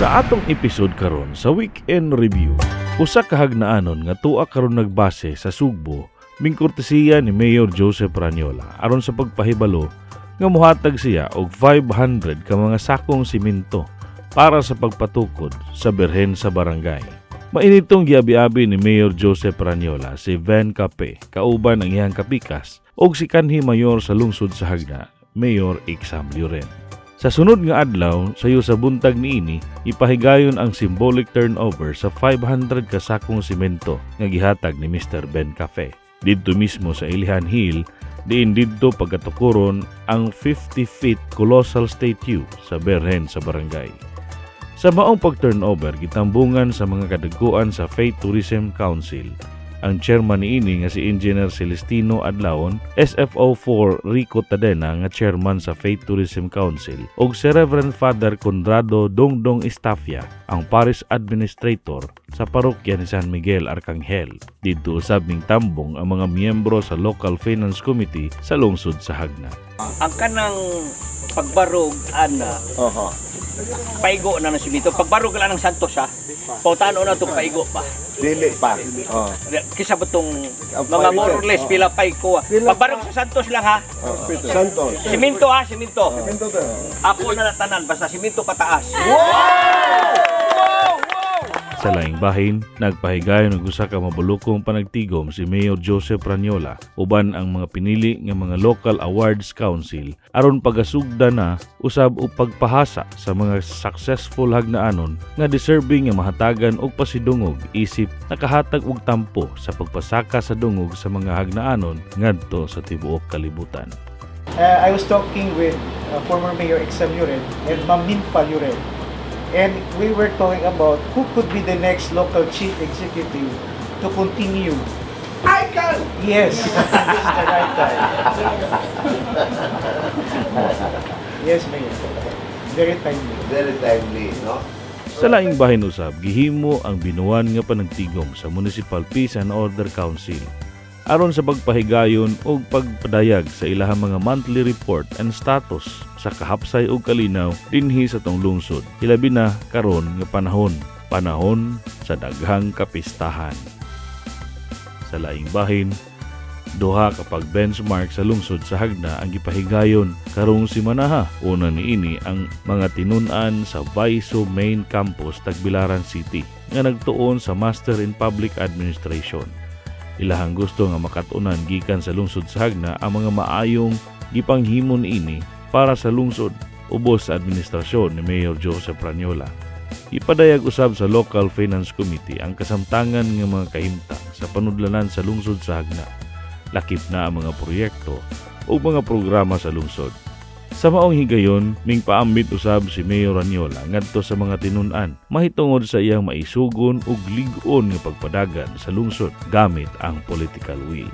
Sa atong episode karon sa Weekend Review, usa ka hagnaanon nga tuwa karon nagbase sa Sugbo ming kortesiya ni Mayor Joseph Ranyola aron sa pagpahibalo nga mohatag siya og 500 ka mga sakong simento para sa pagpatukod sa berhen sa barangay. Mainitong giabi-abi ni Mayor Joseph Ranyola si Van Cape, kauban ang iyang kapikas, og si kanhi mayor sa lungsod sa Hagna, Mayor Iksam Lloren. Sa sunod nga adlaw, sayo sa buntag niini, ipahigayon ang symbolic turnover sa 500 ka sakong simento nga gihatag ni Mr. Ben Cafe. Didto mismo sa Ilihan Hill, diin didto pagkatukuron ang 50 feet colossal statue sa berhen sa barangay. Sa maong pag-turnover, gitambungan sa mga kadaguan sa Faith Tourism Council. Ang chairman niini nga si Engineer Celestino Adlaon, SFO4 Rico Tadena nga chairman sa Faith Tourism Council, ug si Reverend Father Conrado Dongdong Estafia, ang parish administrator sa parokya ni San Miguel Arcangel. Dito usab ning tambong ang mga miyembro sa Local Finance Committee sa lungsod sa Hagna. Ang kanang pagbarog ana paigo na ng simento. Pagbarog lang ng Santos ha. Pautano na itong paigo pa. Dili pa. Kisa ba itong mga more or less pila paigo. Pagbarog sa Santos lang ha. Santos. Simento ha, simento. Simento to. Ako na natanan basta simento pataas. Sa laing bahin, nagpahigayon og usa ka mabulokong panagtigom si Mayor Joseph Ranyola uban ang mga pinili nga mga Local Awards Council aron pagasugda na usab og pagpahasa sa mga successful hagnaanon nga deserving nga mahatagan og pasidungog isip nakahatag og tampo sa pagpasaka sa dungog sa mga hagnaanon ngadto sa tibuok kalibutan. I was talking with former Mayor Iksam Lloren and Ma'am Ninfa Lloren. And we were talking about who could be the next local chief executive to continue. I can! Yes, this is the right time. Yes, Mayor. Very timely. Very timely, no? Sa laing bahin usab, gihimo ang binuwan nga panagtigom sa Municipal Peace and Order Council aron sa pagpahigayon o pagpadayag sa ilahang mga monthly report and status sa kahapsay o kalinaw dinhi sa tong lungsod. Hilabi na karon nga panahon sa daghang kapistahan. Sa laing bahin, duha kapag benchmark sa lungsod sa Hagna ang gipahigayon karong simana. Una niini ang mga tinun-an sa Vaiso Main Campus Tagbilaran City nga nagtuon sa Master in Public Administration. Ilahang gusto nga makatunan gikan sa lungsod sa Hagna ang mga maayong gipanghimon ini para sa lungsod ubos sa administrasyon ni Mayor Joseph Ranyola. Ipadayag usab sa Local Finance Committee ang kasamtangan ng mga kahimtang sa panudlanan sa lungsod sa Hagna. Lakip na ang mga proyekto o mga programa sa lungsod. Sa maong higayon, ning paambit usab si Mayor Ranyola ngadto sa mga tinun-an mahitungod sa iyang maisugon ug lig-on nga pagpadagan sa lungsod gamit ang political will.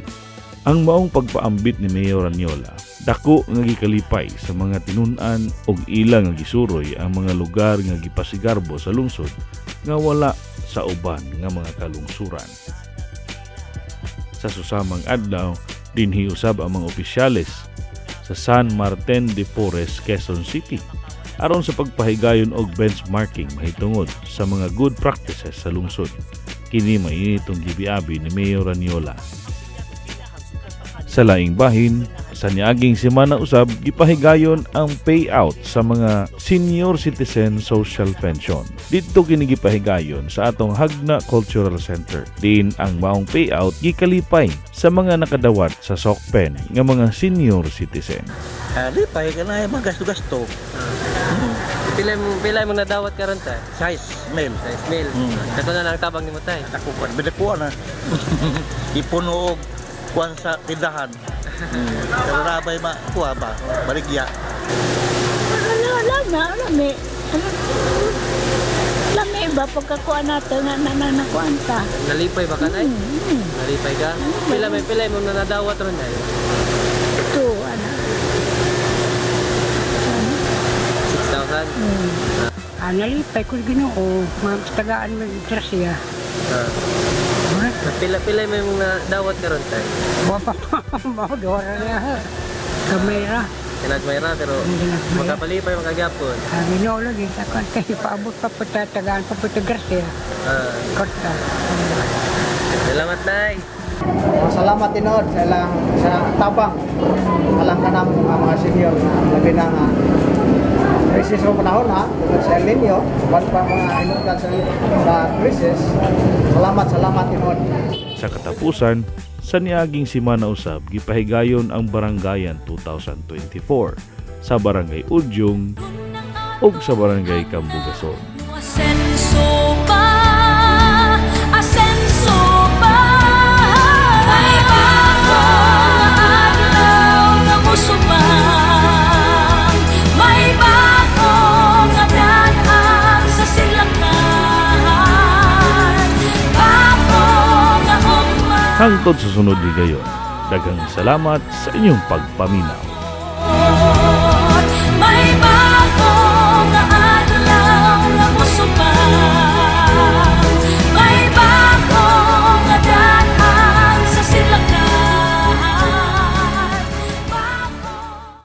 Ang maong pagpaambit ni Mayor Ranyola, dako nga gikalipay sa mga tinun-an ug ilang nga gisuroy ang mga lugar nga gipasigarbo sa lungsod nga wala sa uban nga mga kalungsuran. Sa susamang adlaw, dinhi usab ang mga opisyales sa San Martin de Porres, Quezon City aron sa pagpahigayon og benchmarking mahitungod sa mga good practices sa lungsod. Kini mainitong gibiabi ni Mayor Ranyola. Sa laing bahin, sa niaging semana usab gipahigayon ang payout sa mga senior citizen social pension. Dito kini gipahigayon sa atong Hagna Cultural Center. Diin ang maong payout gikalipay sa mga nakadawat sa SOCPEN nga mga senior citizen. Lipay ka na yung mga gasto-gasto. Pilay mo nadawat ka ron tayo? Size, mail. Sa Ismail. Kato na lang tabang ni mo tayo. Ako pa, bilakuan na. Ipuno og kuwan sa tindahan. Pero rabay kuha ba? Baligya. Lami ba pagkakuha natin na nakuhaan ta? Nalipay ba ka na? Nalipay ka? Pilay mo na nadawat ron tayo? Ito, ano? 6,000? Nalipay ko ginoo. Mga tagaan mo yung trasya. Pilay mo yung nadawat ka ron tayo? Mga dora niya. Kamera. Kailan Mayra, pero magkapalipay, magkagyapon. Minyo lagi sa kan kay paabot pa patatagaan pa patagrasya. Korta. Salamat, Nay. Salamat tinod sa ilang sa tabang alang ka ng mga senior na labi na nga crisis mo panahon ha tungkol sa El Nino bago pa mga inutan sa crisis. Salamat tinod. Sa katapusan, sa niaging simana usab gipahigayon ang Barangayan 2024 sa Barangay Udyong ug sa Barangay Cambugason. Asenso pa, asenso pa. May bagong adlaw nga musubang, may bagong adaan sa silangan, bagong nga humang. Hangtod sa sunod higayon, daghang salamat sa inyong pagpaminaw.